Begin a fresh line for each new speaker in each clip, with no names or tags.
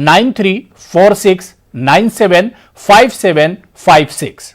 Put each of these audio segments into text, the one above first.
9346975756।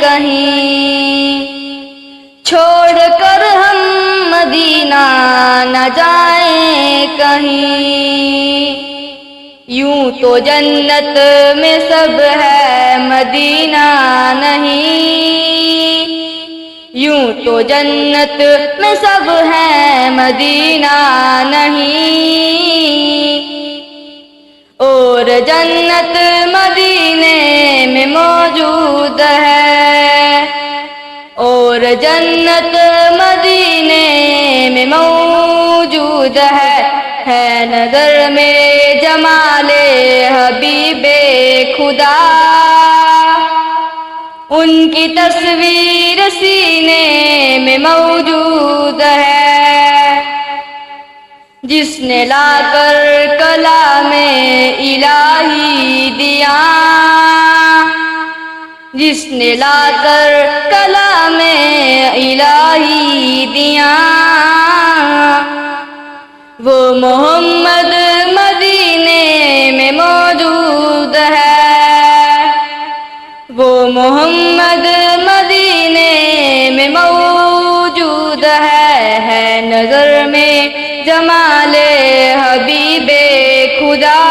کہیں، چھوڑ کر ہم مدینہ نہ جائیں کہیں، یوں تو جنت میں سب ہے مدینہ نہیں، یوں تو جنت میں سب ہے مدینہ نہیں، اور جنت مدینے میں موجود ہے، اور جنت مدینے میں موجود ہے نظر میں جمال حبیب خدا، ان کی تصویر سینے میں موجود ہے، جس نے لا کر کلام الہی دیا، جس نے لا کر کلام الہی دیا، وہ محمد مدینے میں موجود ہے، وہ محمد مدینے میں موجود ہے نظر میں جمال حبیب خدا،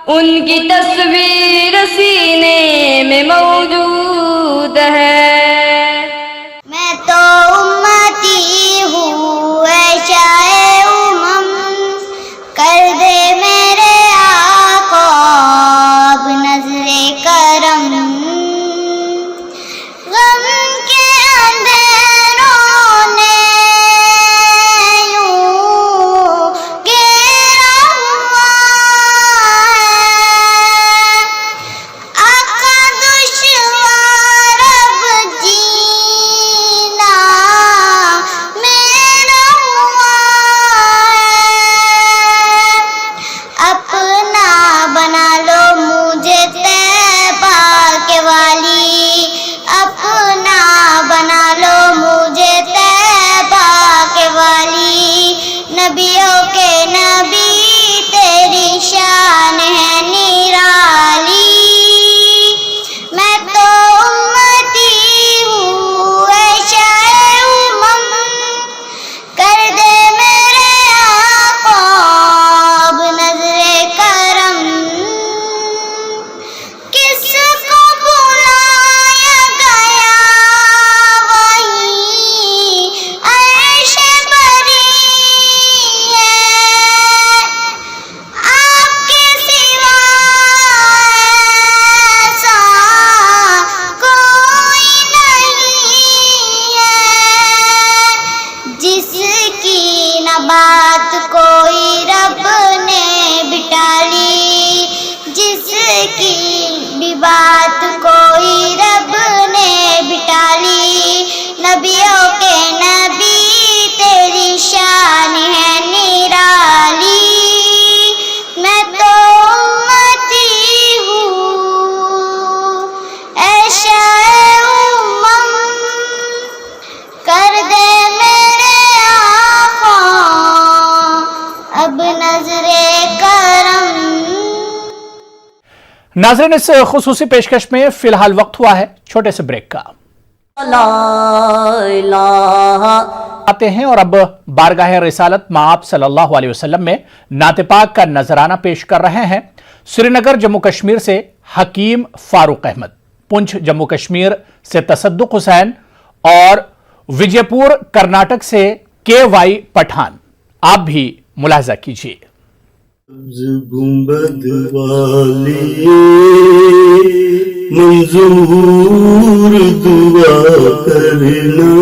ان کی تصویر سینے میں موجود ہے۔
میں تو امتی ہوں اے شاہ امم، کر دے میرے آقا اب نظر کرم، غم کے اندھیروں نے یوں گھیرا ہوا ہے، آقا دشوار اب جینا میرا ہوا ہے، اپنا بنا لو مجھے طیبہ کے والی، اپنا بنا لو مجھے طیبہ کے والی، نبیوں کے نبی تیری شان ہے نرالی، میں تو امتی ہوں اے شاہ امم، کر دے میرے آقا اب نظر کرم، کس کو بلایا گیا وہی عرش بری ہے، آپ کے سوا ایسا کوئی نہیں ہے، جس کی نہ بات کوئی رب نے بٹالی، جس کی بھی بات کوئی رب نے بٹالی، نبیوں کے نبی تیری شان ہے نرالی، میں تو امتی ہوں اے شاہ امم، کر دے میرے آقا اب نظر کرم۔
ناظرین، اس خصوصی پیشکش میں فی الحال وقت ہوا ہے چھوٹے سے بریک کا۔
لا الہ
آتے ہیں اور اب بارگاہ رسالت مآب صلی اللہ علیہ وسلم میں نعت پاک کا نذرانہ پیش کر رہے ہیں سری نگر جموں کشمیر سے حکیم فاروق احمد، پنچھ جموں کشمیر سے تصدق حسین اور وجے پور کرناٹک سے کے وائی پٹھان۔ آپ بھی ملاحظہ کیجیے۔
گنبد والی منظور دعا کرنا،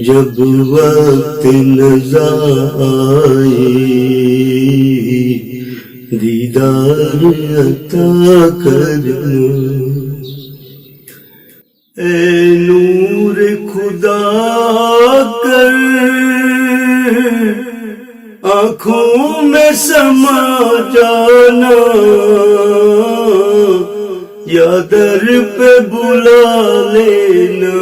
جب وقت نظر آئی دیدار عطا کرنا، اے نور خدا کر آنکھوں میں سما جانا، یا در پہ بلا لینا،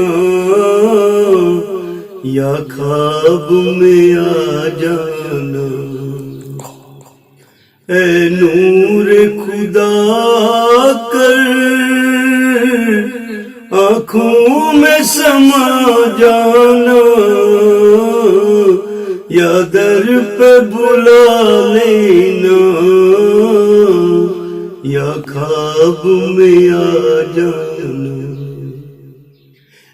یا خواب میں آ جانا، اے نور خدا کر آنکھوں میں سما جانا، یا در پہ بلا لینا، یا خواب میں آ جانا۔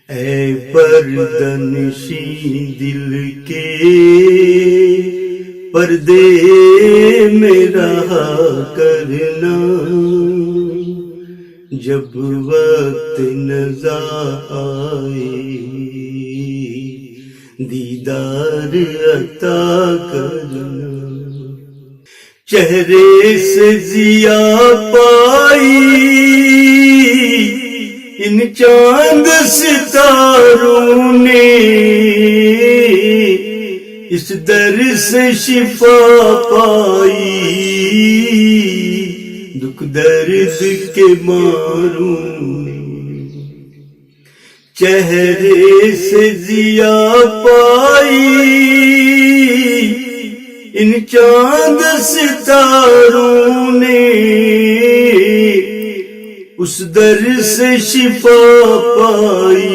اے پردنشی دل کے پردے میں رہا کرنا، جب وقت نظر آئے دیدار عطا کرنا۔ چہرے سے ضیا پائی ان چاند ستاروں نے، اس در سے شفا پائی دکھ درد کے ماروں نے۔ چہرے سے ضیا پائی ان چاند ستاروں نے، اس در سے شفا پائی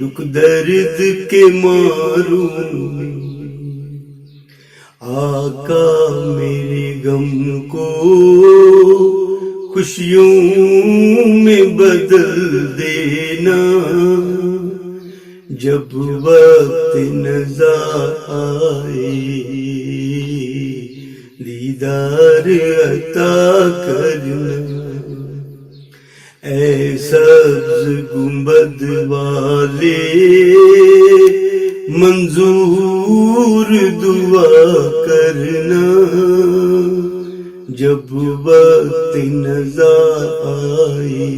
دکھ درد کے ماروں نے۔ آقا میرے غم کو خوشیوں میں بدل دینا، جب وقت نظر آئے دیدار عطا کرنا۔ اے سبز گنبد والے منظور دعا کرنا، جب وقت نظر آئے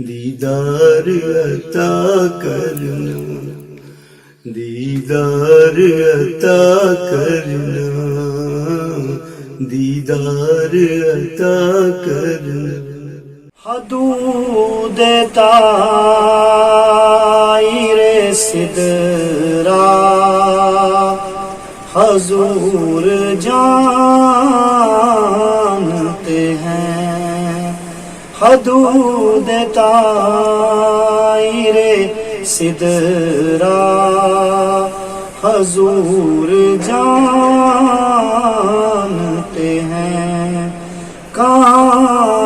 دیدار عطا کرنا، دیدار عطا کرنا، دیدار عطا کرنا۔
حدود طائر سدرا حضور جانتے ہیں، حدود طائر سدرا حضور جانتے ہیں۔ کہاں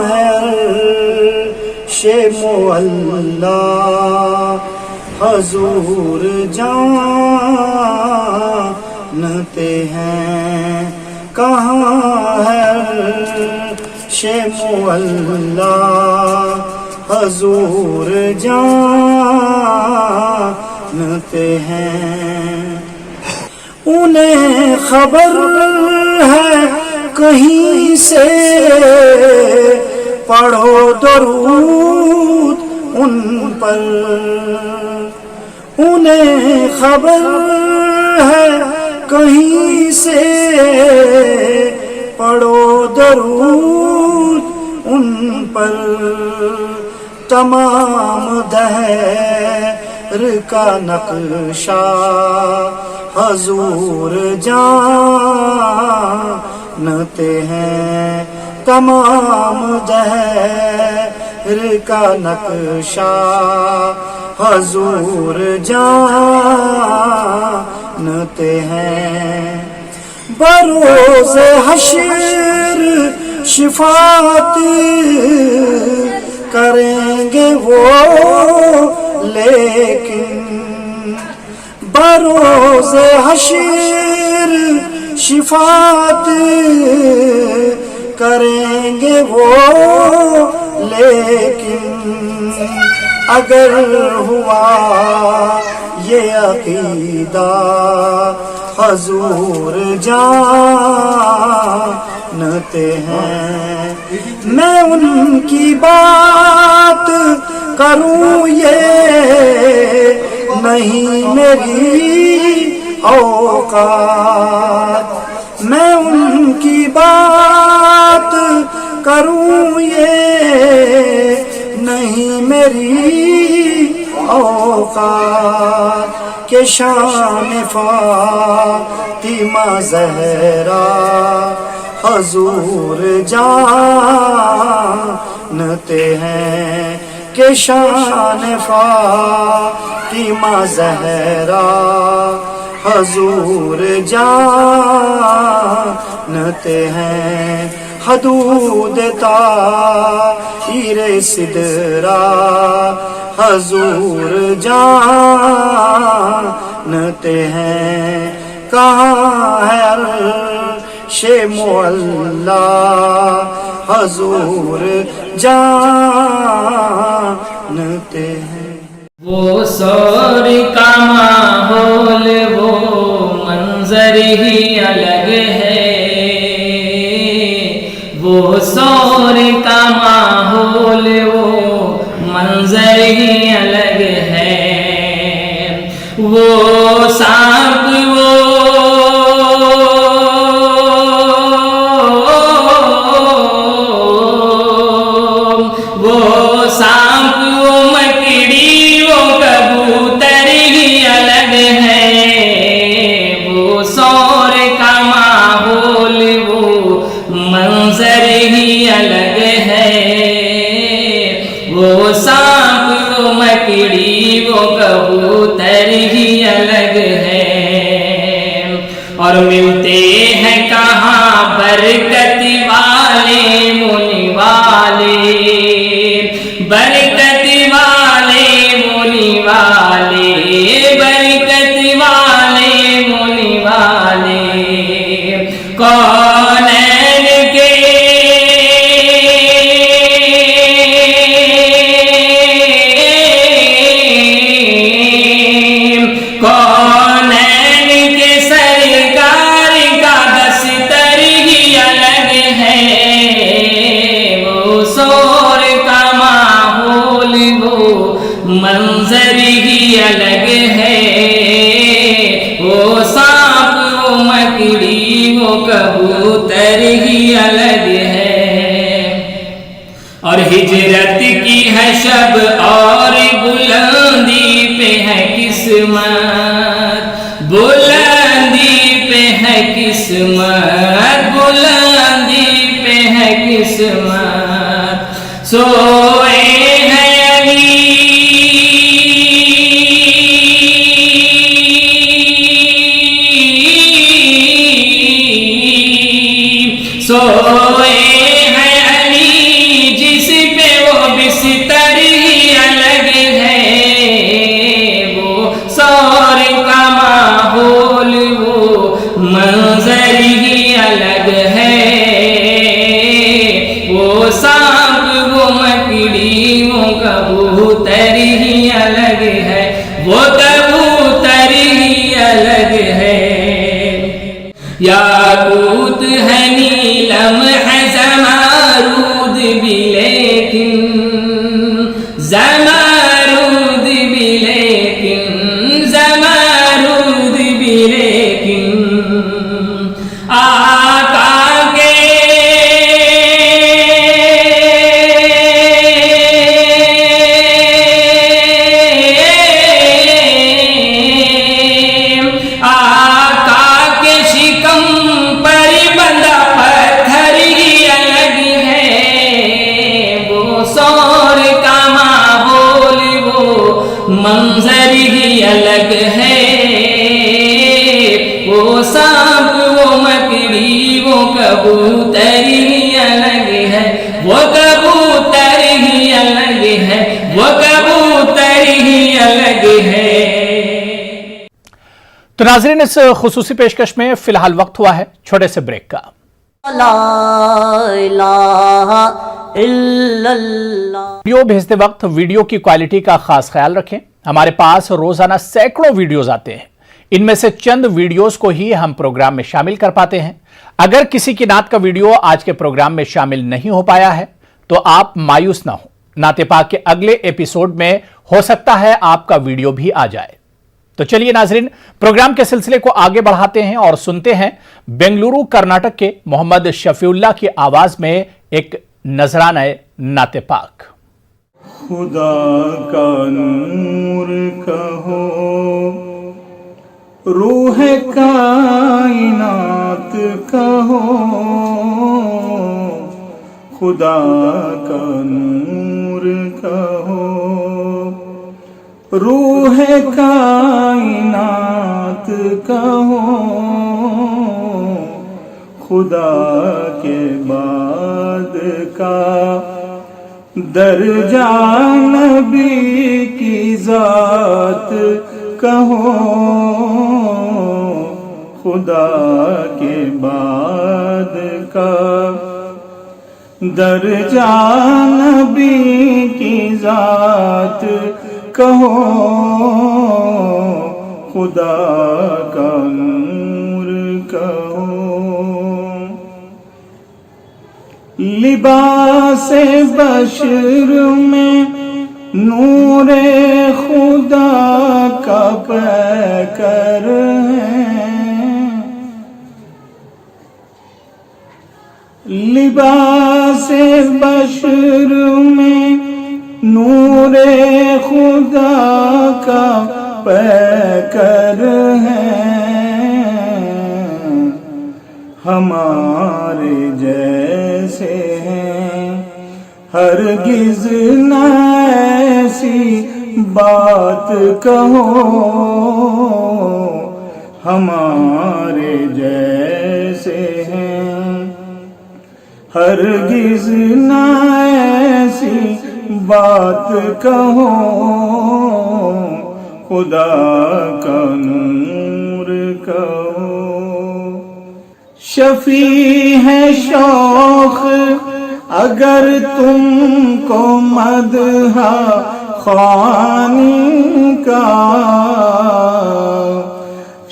ہے عرش معلا حضور جانتے ہیں، کہاں ہے عرش معلا حضور جانتے ہیں۔ انہیں خبر ہے کہیں سے پڑھو درود ان پر، انہیں خبر ہے کہیں سے پڑھو درود ان پر۔ تمام دہر کا نقشہ حضور جانتے ہیں، تمام دہر کا نقشہ حضور جانتے ہیں۔ بروز حشر شفاعت کریں گے وہ لیکن، بروز حشر شفاعت کریں گے وہ لیکن، اگر ہوا یہ عقیدہ حضور جانتے ہیں۔ میں ان کی بات کروں یہ نہیں میری اوقات، میں ان کی بات کروں یہ نہیں میری اوقات، کہ شان فاطمہ زہرا حضور جانتے ہیں کہ شان فاطمہ زہرا حضور جانتے ہیں حدود طاہر سدرا حضور جانتے ہیں کہاں ہے عرش معلا حضور جانتے ہیں
وہ سور کا ماحول وہ منظر ہی الگ ہے وہ سور کا ماحول وہ منظر ہی الگ ہے وہ سانپ وہ سانپ وہ مکڑی وہ کبوتر ہی الگ ہے وہ سور کا ماحول وہ منظر ہی الگ ہے وہ سانپ وہ مکڑی وہ کبوتر ہی الگ ہے اور ملتے ہیں کہاں برکت والے منی والے برکت والے منی والے برکت والے منی والے کونین کے سرکار کا دستر ہی الگ ہے وہ سور کا ماحول وہ منظر ہی الگ ہے وہ سانپ وہ مکڑی وہ کبوتر ہی الگ ہے اور ہجرت کی ہے شب اور بلندی پہ ہے قسمت بلندی پہ ہے قسمت بلندی پہ ہے قسمت سوئے ہیں علی سوئے ہیں علی جس پہ وہ بستر ہی الگ ہے وہ سور کا ماحول وہ منظر ہی الگ ہے وہ سانپ وہ مکڑی وہ کبوتر ہی الگ ہے وہ کبوتر ہی الگ ہے یاقوت ہے نیلم ہے زمرود بھی لیکن زمرود بھی لیکن زمرود بھی لیکن آقا کے آقا کے شکم پر بندہ پتھر ہی الگ ہے وہ سور کا ماحول وہ منظر ہی الگ ہے وہ سانپ وہ مکڑی وہ کبوتر ہی الگ ہے وہ کبوتر ہی الگ ہے وہ کبوتر ہی الگ ہے
تو ناظرین اس خصوصی پیشکش میں فی الحال وقت ہوا ہے چھوٹے سے بریک کا
لا الہ الا اللہ
ویڈیو بھیجتے وقت ویڈیو کی کوالٹی کا خاص خیال رکھیں ہمارے پاس روزانہ سینکڑوں ویڈیوز آتے ہیں ان میں سے چند ویڈیوز کو ہی ہم پروگرام میں شامل کر پاتے ہیں اگر کسی کی نعت کا ویڈیو آج کے پروگرام میں شامل نہیں ہو پایا ہے تو آپ مایوس نہ ہوں نعت پاک کے اگلے ایپیسوڈ میں ہو سکتا ہے آپ کا ویڈیو بھی آ جائے تو چلیے ناظرین پروگرام کے سلسلے کو آگے بڑھاتے ہیں اور سنتے ہیں بنگلورو کرناٹک کے محمد شفیع اللہ کی آواز میں ایک نذرانہ نعت پاک
خدا کا نور کہو
روح کائنات کہو خدا کا نور کہو روح کائنات کہو خدا کے بعد کا درجہ نبی کی ذات کہو خدا کے بعد کا درجہ نبی کی ذات کہو خدا کا نور کہو لباس بشر میں نور خدا کا پیکر ہے لباس بشر میں نور خدا کا پیکر ہے ہمارے جیسے ہیں ہرگز نہ ایسی بات کہو ہمارے جیسے ہیں ہرگز نہ ایسی بات کہو خدا کا نور کہو شفیع ہے شوق اگر تم کو مدح خوانی کا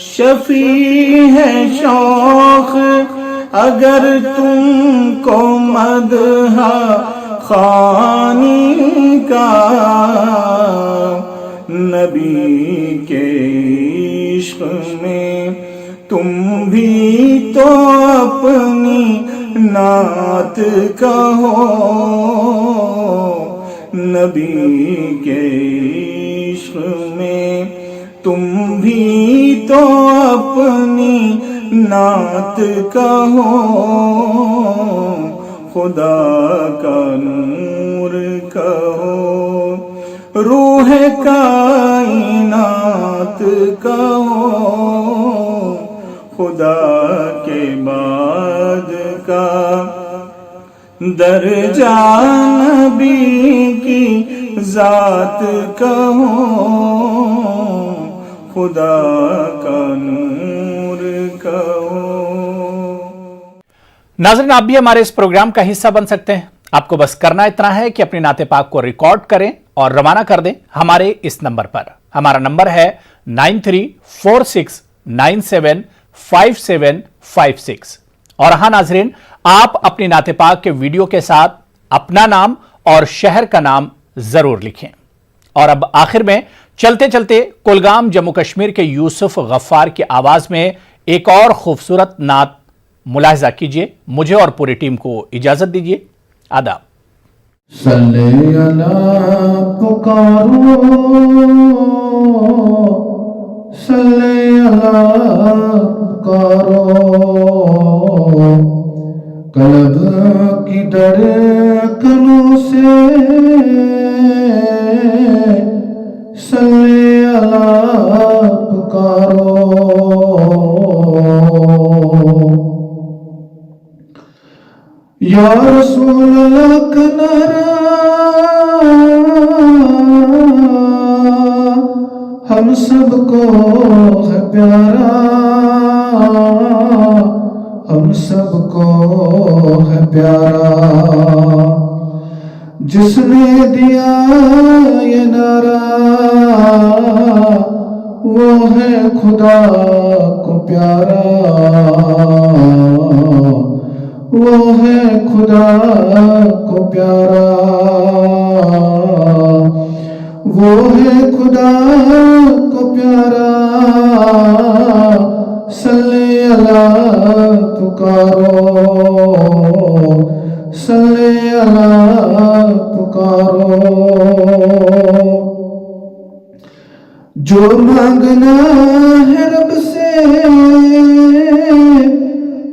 شفیع ہے شوق اگر تم کو مدح خوانی کا نبی کے عشق میں تم بھی تو اپنی نعت کہو نبی کے عشق میں تم بھی تو اپنی نعت کہو خدا کا نور کہو روح کائنات کہو خدا کے بعد کا درجہ نبی کی ذات کہو خدا کا نور کہو
ناظرین آپ بھی ہمارے اس پروگرام کا حصہ بن سکتے ہیں آپ کو بس کرنا اتنا ہے کہ اپنی نعت پاک کو ریکارڈ کریں اور روانہ کر دیں ہمارے اس نمبر پر ہمارا نمبر ہے 9346975756 اور ہاں ناظرین آپ اپنی نعت پاک کے ویڈیو کے ساتھ اپنا نام اور شہر کا نام ضرور لکھیں اور اب آخر میں چلتے چلتے کولگام جموں کشمیر کے یوسف غفار کی آواز میں ایک اور خوبصورت نعت ملاحظہ کیجئے مجھے اور پوری ٹیم کو اجازت دیجئے آداب
صلی اللہ پکارو صلی اللہ پکارو قلب کی دھڑکنوں سے صلی اللہ پکارو یا رسول اللہ کا نعرہ ہم سب کو ہے پیارا ہم سب کو ہے پیارا جس نے دیا یہ نعرہ وہ ہے خدا کو پیارا وہ ہے خدا کو پیارا وہ ہے خدا کو پیارا صلی اللہ پکارو صلی اللہ پکارو جو مانگنا ہے رب